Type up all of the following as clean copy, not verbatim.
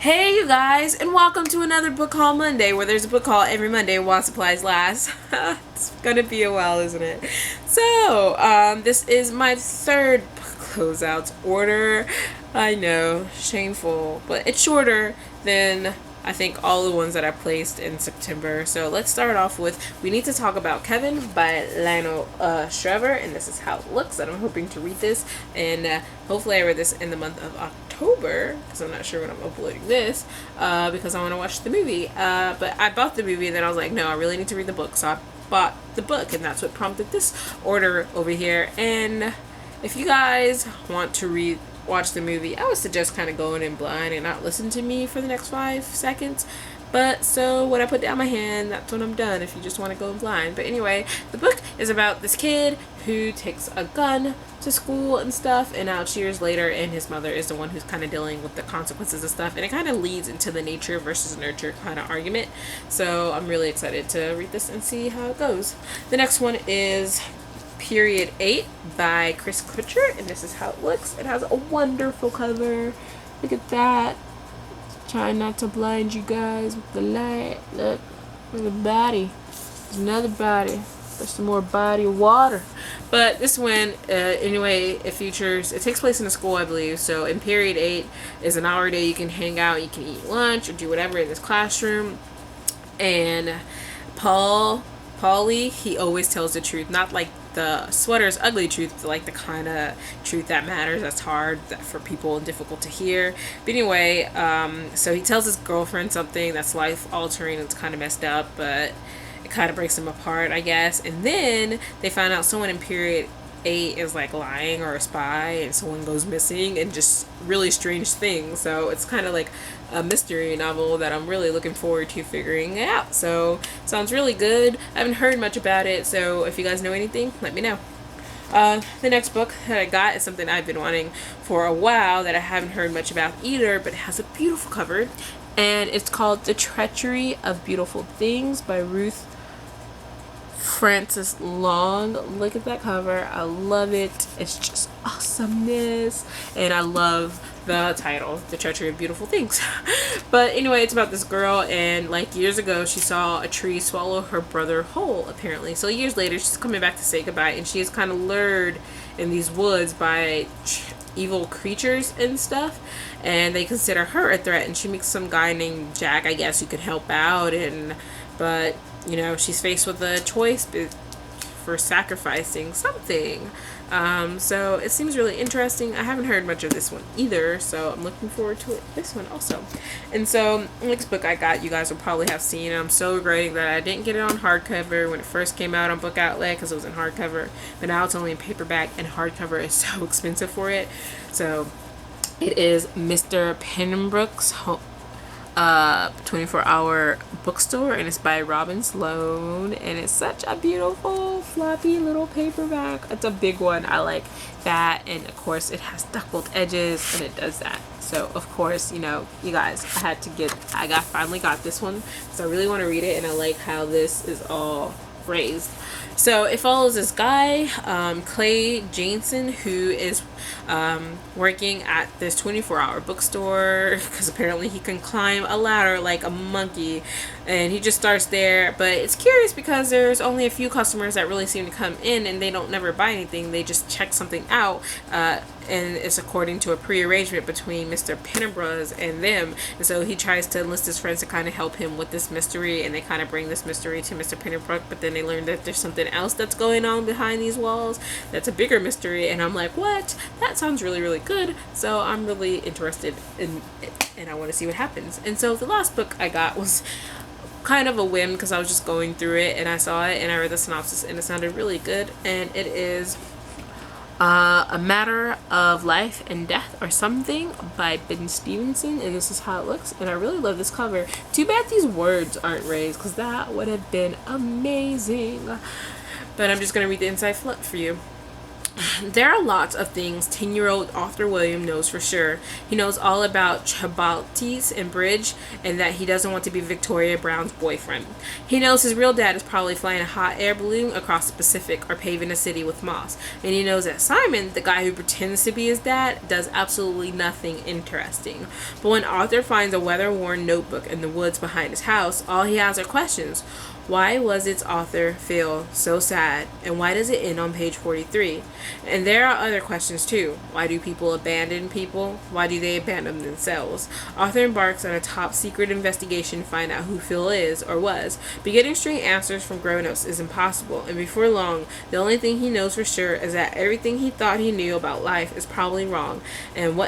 Hey you guys, and welcome to another Book Haul Monday, where there's a book haul every Monday while supplies last. It's gonna be a while, isn't it? So, this is my third closeouts order. I know, shameful, but it's shorter than I think all the ones that I placed in September. So let's start off with We Need to Talk About Kevin by Lionel Shriver, and this is how it looks. And I'm hoping to read this, and hopefully I read this in the month of October, because I'm not sure when I'm uploading this, because I want to watch the movie. But I bought the movie, and then I was like, no, I really need to read the book, so I bought the book, and that's what prompted this order over here. And if you guys want to watch the movie, I would suggest kind of going in blind and not listen to me for the next 5 seconds. But so when I put down my hand, that's when I'm done, if you just want to go in blind. But anyway, the book is about this kid who takes a gun to school and stuff, and now 2 years later, and his mother is the one who's kind of dealing with the consequences of stuff, and it kind of leads into the nature versus nurture kind of argument. So I'm really excited to read this and see how it goes. The next one is Period 8 by Chris Kutcher, and this is how it looks. It has a wonderful cover. Look at that. Trying not to blind you guys with the light. Look at the body. There's another body. There's some more body of water. But this one, anyway, it takes place in a school, I believe. So in Period 8 is an hour a day you can hang out, you can eat lunch or do whatever in this classroom. And Paulie, he always tells the truth, not like the sweater's ugly truth, like the kind of truth that matters, that's hard for people and difficult to hear. But anyway, so he tells his girlfriend something that's life altering, it's kind of messed up, but it kind of breaks them apart, I guess. And then they find out someone in Period 8 is like lying or a spy, and someone goes missing, and just really strange things. So it's kind of like a mystery novel that I'm really looking forward to figuring out. So sounds really good. I haven't heard much about it, so if you guys know anything, let me know. The next book that I got is something I've been wanting for a while that I haven't heard much about either, but it has a beautiful cover, and it's called The Treachery of Beautiful Things by Ruth Francis Long. Look at that cover. I love it. It's just awesomeness, and I love the title, The Treachery of Beautiful Things. But anyway, it's about this girl, and like years ago she saw a tree swallow her brother whole, apparently. So years later she's coming back to say goodbye, and she is kind of lured in these woods by evil creatures and stuff, and they consider her a threat, and she meets some guy named Jack, I guess, who could help out. But you know, she's faced with a choice for sacrificing something. So it seems really interesting. I haven't heard much of this one either, so I'm looking forward to this one also. And so the next book I got, you guys will probably have seen. I'm so regretting that I didn't get it on hardcover when it first came out on Book Outlet, because it was in hardcover, but now it's only in paperback, and hardcover is so expensive for it. So it is Mr. Pembroke's 24-hour bookstore, and it's by Robin Sloan, and it's such a beautiful floppy little paperback. It's a big one. I like that, and of course it has duckled edges, and it does that. So of course, you know, you guys, I finally got this one because I really want to read it, and I like how this is all phrased. So it follows this guy, Clay Jansen, who is working at this 24-hour bookstore, because apparently he can climb a ladder like a monkey, and he just starts there. But it's curious because there's only a few customers that really seem to come in, and they don't never buy anything. They just check something out, and it's according to a pre-arrangement between Mr. Pennebruz and them. And so he tries to enlist his friends to kind of help him with this mystery, and they kind of bring this mystery to Mr. Pennebruz, but then they learn that there's something else that's going on behind these walls that's a bigger mystery, and I'm like, what? That sounds really, really good. So I'm really interested in it, and I want to see what happens. And so the last book I got was kind of a whim, because I was just going through it, and I saw it, and I read the synopsis, and it sounded really good, and it is A Matter of Life and Death or Something by Ben Stevenson, and this is how it looks, and I really love this cover. Too bad these words aren't raised, because that would have been amazing. But I'm just going to read the inside flip for you. There are lots of things 10-year-old author William knows for sure. He knows all about Chabaltis and bridge, and that he doesn't want to be Victoria Brown's boyfriend. He knows his real dad is probably flying a hot air balloon across the Pacific or paving a city with moss. And he knows that Simon, the guy who pretends to be his dad, does absolutely nothing interesting. But when Arthur finds a weather-worn notebook in the woods behind his house, all he has are questions. Why was its author feel so sad? And why does it end on page 43? And there are other questions too. Why do people abandon people? Why do they abandon themselves? Arthur embarks on a top secret investigation to find out who Phil is or was. But getting straight answers from grown-ups is impossible, and before long, the only thing he knows for sure is that everything he thought he knew about life is probably wrong, and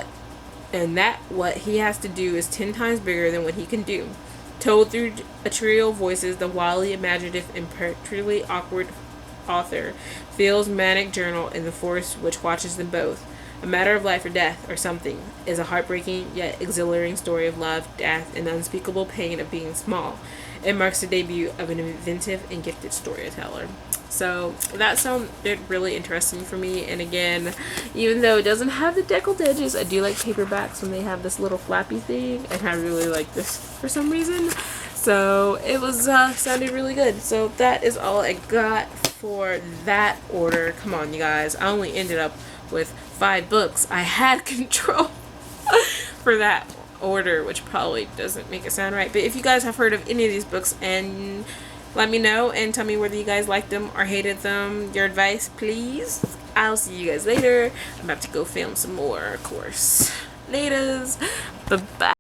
that what he has to do is 10 times bigger than what he can do. Told through a trio of voices, the wildly imaginative and particularly awkward author Phil's manic journal in the force which watches them both. A matter of life or death, or something, is a heartbreaking yet exhilarating story of love, death, and the unspeakable pain of being small. It marks the debut of an inventive and gifted storyteller. So that sounded really interesting for me. And again, even though it doesn't have the deckled edges, I do like paperbacks when they have this little flappy thing, and I really like this for some reason. So it was sounded really good. So that is all I got for that order. Come on, you guys. I only ended up with 5 books. I had control for that order, which probably doesn't make it sound right. But if you guys have heard of any of these books, and let me know and tell me whether you guys liked them or hated them. Your advice, please. I'll see you guys later. I'm about to go film some more, of course. Laters. Bye-bye.